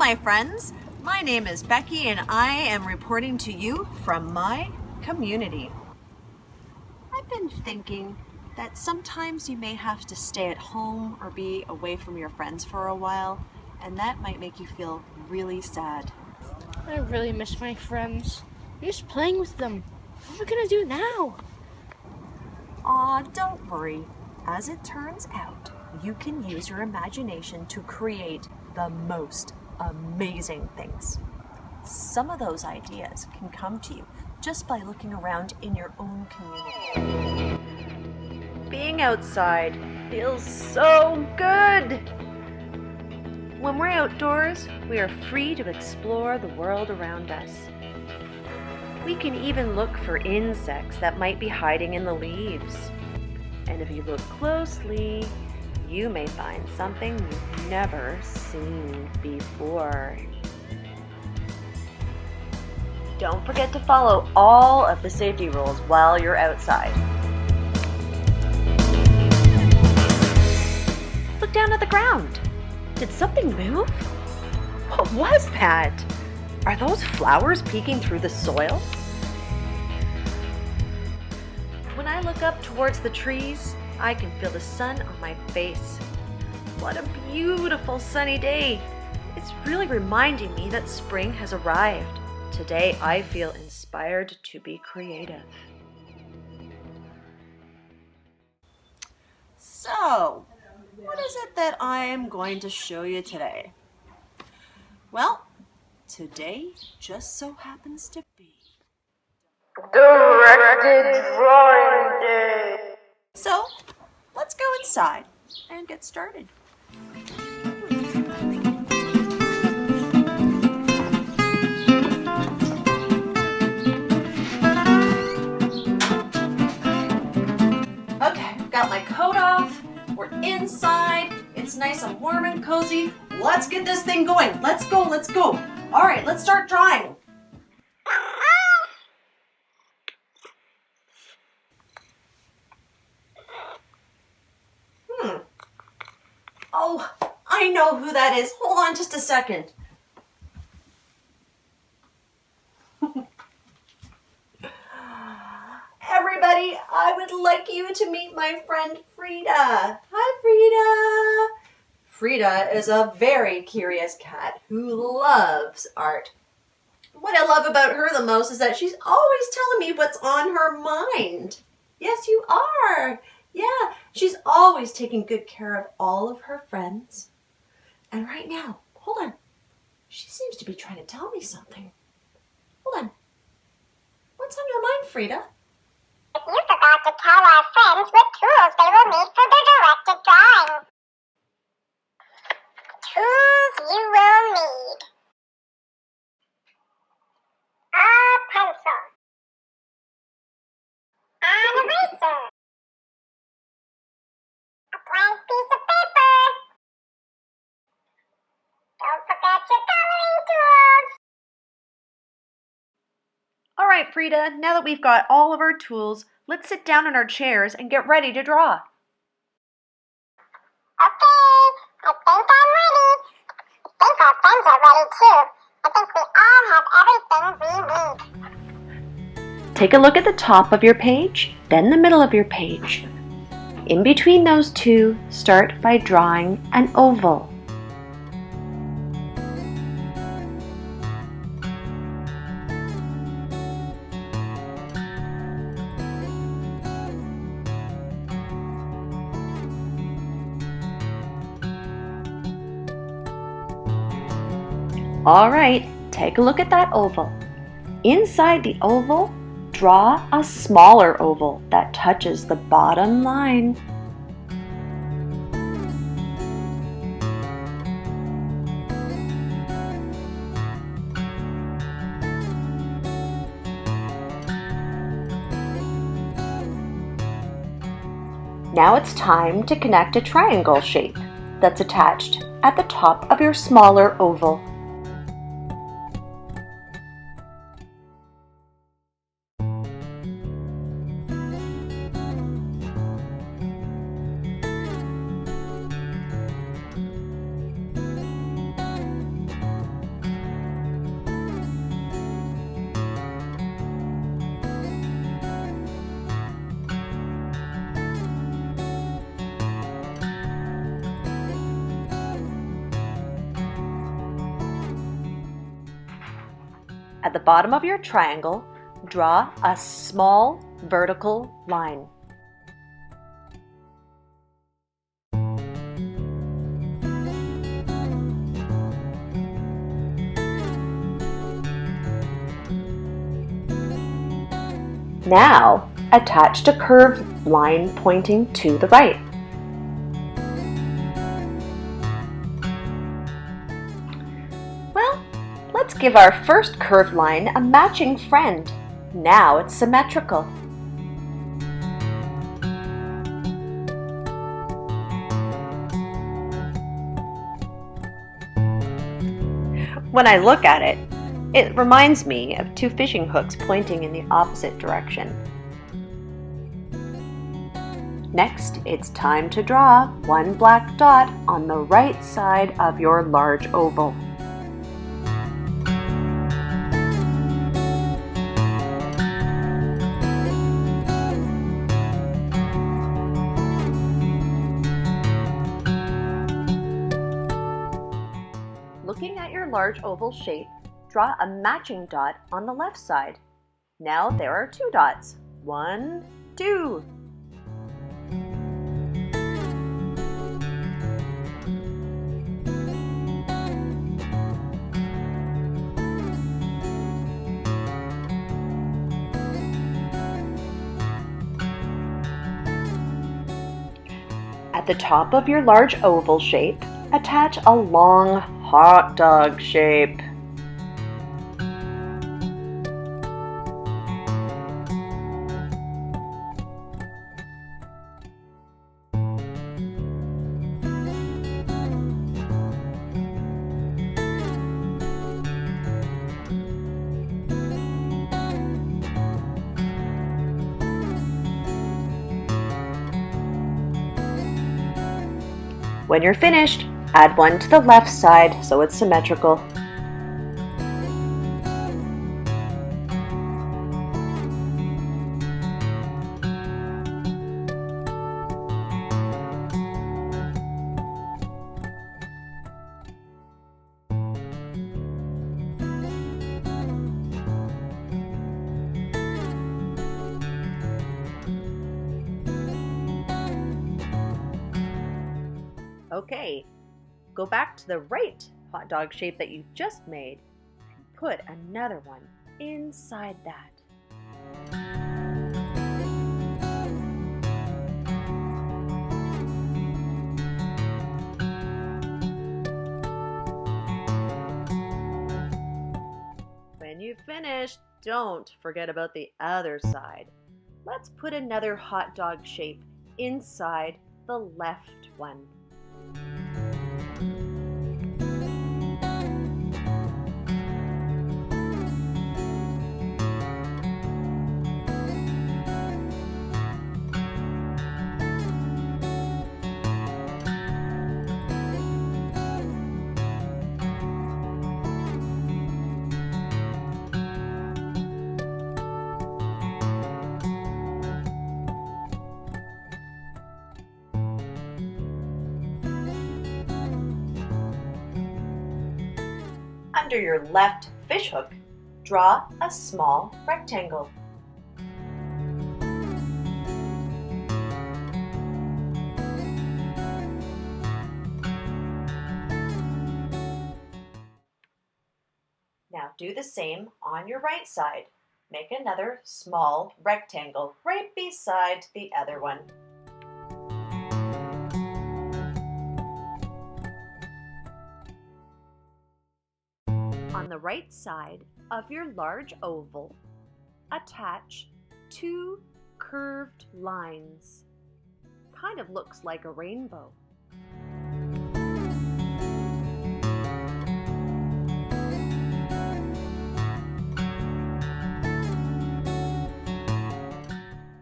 my friends. My name is Becky and I am reporting to you from my community. I've been thinking that sometimes you may have to stay at home or be away from your friends for a while, and that might make you feel really sad. I really miss my friends. I'm just playing with them. What are we gonna do now? Aw, don't worry. As it turns out, you can use your imagination to create the most amazing things. Some of those ideas can come to you just by looking around in your own community. Being outside feels so good! When we're outdoors, we are free to explore the world around us. We can even look for insects that might be hiding in the leaves. And if you look closely, you may find something you've never seen before. Don't forget to follow all of the safety rules while you're outside. Look down at the ground. Did something move? What was that? Are those flowers peeking through the soil? When I look up towards the trees, I can feel the sun on my face. What a beautiful sunny day. It's really reminding me that spring has arrived. Today I feel inspired to be creative. So, what is it that I am going to show you today? Well, today just so happens to be Directed Drawing Day. So, let's go inside and get started. Okay, got my coat off. We're inside. It's nice and warm and cozy. Let's get this thing going. Let's go. All right, let's start drawing. Oh, I know who that is. Hold on just a second. Everybody, I would like you to meet my friend Frida. Hi, Frida. Frida is a very curious cat who loves art. What I love about her the most is that she's always telling me what's on her mind. Yes, you are. Yeah, she's always taking good care of all of her friends. And right now, hold on, she seems to be trying to tell me something. Hold on. What's on your mind, Frida? You forgot to tell our friends what tools they will need for their directed drawing. Tools you will need. A pencil. An eraser. A blank piece of paper. Don't forget your coloring tools. All right, Frida, now that we've got all of our tools, let's sit down in our chairs and get ready to draw. Okay, I think I'm ready. I think our friends are ready too. I think we all have everything we need. Take a look at the top of your page, then the middle of your page. In between those two, start by drawing an oval. All right, take a look at that oval. Inside the oval, draw a smaller oval that touches the bottom line. Now it's time to connect a triangle shape that's attached at the top of your smaller oval. At the bottom of your triangle, draw a small vertical line. Now, attach a curved line pointing to the right. Well, let's give our first curved line a matching friend. Now it's symmetrical. When I look at it, it reminds me of two fishing hooks pointing in the opposite direction. Next, it's time to draw one black dot on the right side of your large oval. Looking at your large oval shape, draw a matching dot on the left side. Now there are two dots. 1, 2. At the top of your large oval shape, attach a long hot dog shape. When you're finished, add one to the left side so it's symmetrical. Okay, go back to the right hot dog shape that you just made and put another one inside that. When you've finished, don't forget about the other side. Let's put another hot dog shape inside the left one. Under your left fish hook, draw a small rectangle. Now do the same on your right side. Make another small rectangle right beside the other one. On the right side of your large oval, attach two curved lines. Kind of looks like a rainbow.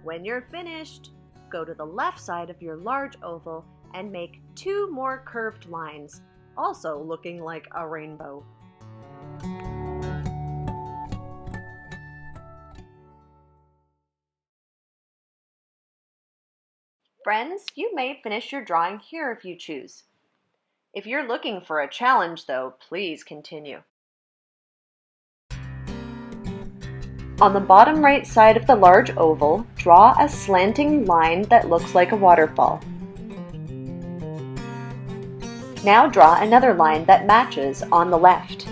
When you're finished, go to the left side of your large oval and make two more curved lines, also looking like a rainbow. Friends, you may finish your drawing here if you choose. If you're looking for a challenge though, please continue. On the bottom right side of the large oval, draw a slanting line that looks like a waterfall. Now draw another line that matches on the left.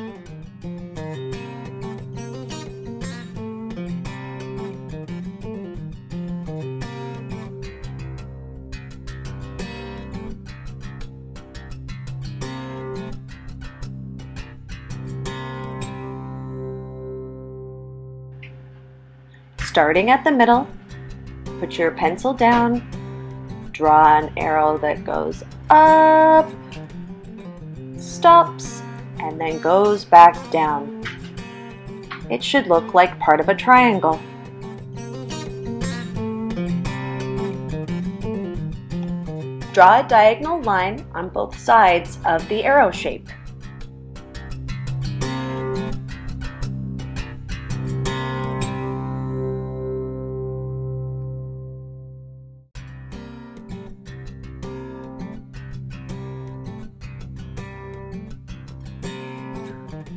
Starting at the middle, put your pencil down, draw an arrow that goes up, stops, and then goes back down. It should look like part of a triangle. Draw a diagonal line on both sides of the arrow shape.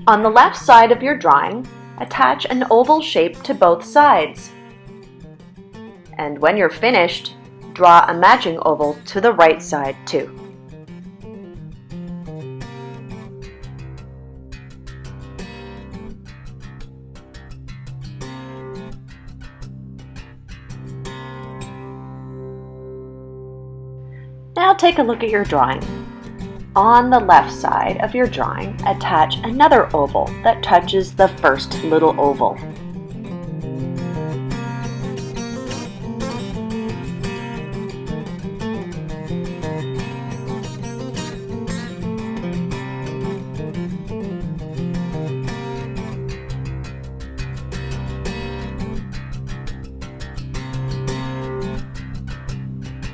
On the left side of your drawing, attach an oval shape to both sides. And when you're finished, draw a matching oval to the right side too. Now take a look at your drawing. On the left side of your drawing, attach another oval that touches the first little oval.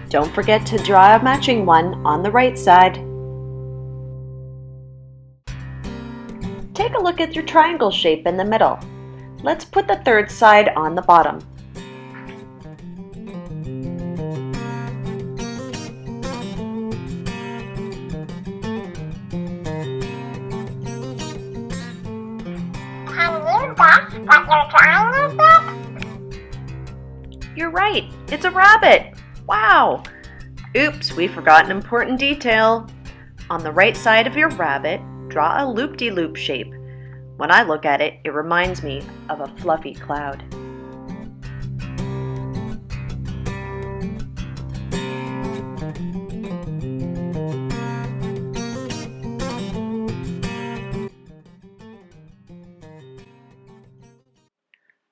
Don't forget to draw a matching one on the right side. Take a look at your triangle shape in the middle. Let's put the third side on the bottom. Can you guess what your drawing is yet? You're right, it's a rabbit! Wow! Oops, we forgot an important detail. On the right side of your rabbit, draw a loop-de-loop shape. When I look at it, it reminds me of a fluffy cloud.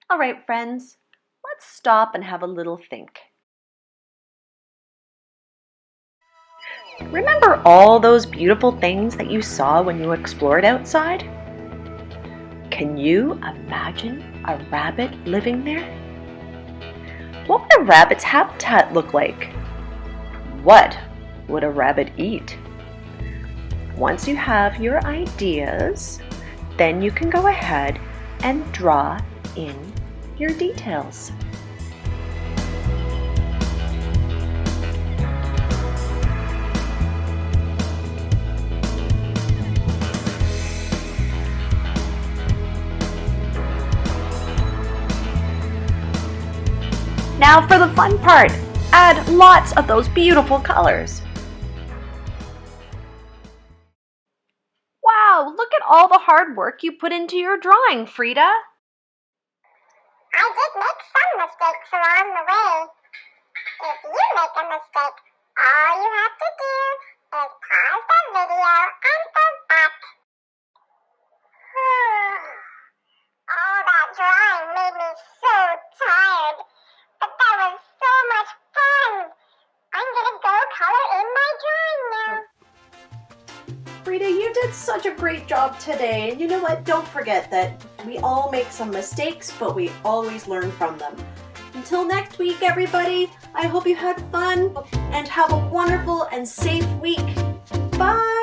All right, friends, let's stop and have a little think. Remember all those beautiful things that you saw when you explored outside? Can you imagine a rabbit living there? What would a rabbit's habitat look like? What would a rabbit eat? Once you have your ideas, then you can go ahead and draw in your details. Now for the fun part! Add lots of those beautiful colors. Wow, look at all the hard work you put into your drawing, Frida. I did make some mistakes along the way. If you make a mistake, all you have to do is pause the video and go back. All that drawing made me so tired, but that was so much fun. I'm gonna go color in my drawing now. Frida, you did such a great job today. And you know what? Don't forget that we all make some mistakes, but we always learn from them. Until next week, everybody, I hope you had fun and have a wonderful and safe week. Bye!